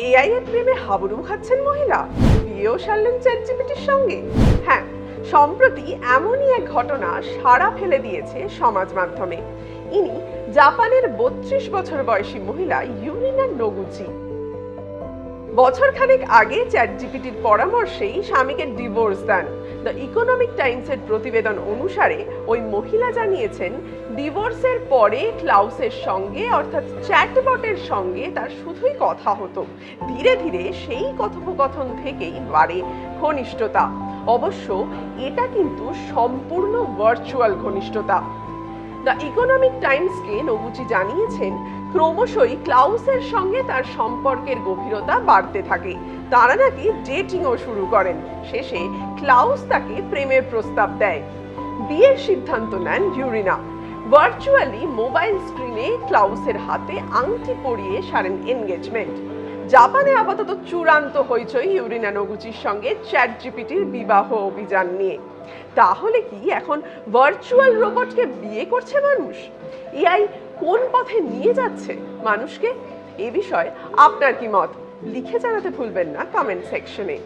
AI এর প্রেমে হাবুডুবু খাচ্ছেন মহিলা, বিয়েও সারলেন চ্যাটজিপিটির সঙ্গে। হ্যাঁ, সম্প্রতি এমনই এক ঘটনা সাড়া ফেলে দিয়েছে সমাজ মাধ্যমে। ইনি জাপানের 32 বছর বয়সী মহিলা ইউরিনা নোগুচি। বছরখানেক আগে চ্যাটজিপিটির পরামর্শেই স্বামীকে ডিভোর্স দেন। দ্য ইকোনমিক টাইমসের প্রতিবেদন অনুসারে ওই মহিলা জানিয়েছেন, ডিভোর্সের পরে ক্লাউসের সঙ্গে অর্থাৎ চ্যাটবটের সঙ্গে তার শুধুই কথা হতো। ধীরে ধীরে সেই কথোপকথন থেকেই বাড়ে ঘনিষ্ঠতা। অবশ্য এটা কিন্তু সম্পূর্ণ ভার্চুয়াল ঘনিষ্ঠতা। দ্য ইকোনমিক টাইমসকে নোগুচি জানিয়েছেন, ক্রমশই ক্লাউসের সঙ্গে তার সম্পর্কের গভীরতা বাড়তে থাকে। তারা নাকি ডেটিংও শুরু করেন। শেষে ক্লাউস তাকে প্রেমের প্রস্তাব দেয়। বিয়ের সিদ্ধান্ত নেন ইউরিনা। ভার্চুয়ালি মোবাইল স্ক্রিনে ক্লাউসের হাতে আংটি পরিয়ে সারেন এনগেজমেন্ট। জাপানে আপাতত চূড়ান্ত হইচই ইউরিনা নোগুচির সঙ্গে চ্যাটজিপিটির বিবাহ অভিযান নিয়ে। তাহলে কি এখন ভার্চুয়াল রোবটকে বিয়ে করছে মানুষ? এআই কোন পথে নিয়ে যাচ্ছে মানুষকে? এ বিষয়ে আপনার কি মত লিখে জানাতে ভুলবেন না কমেন্ট সেকশনে।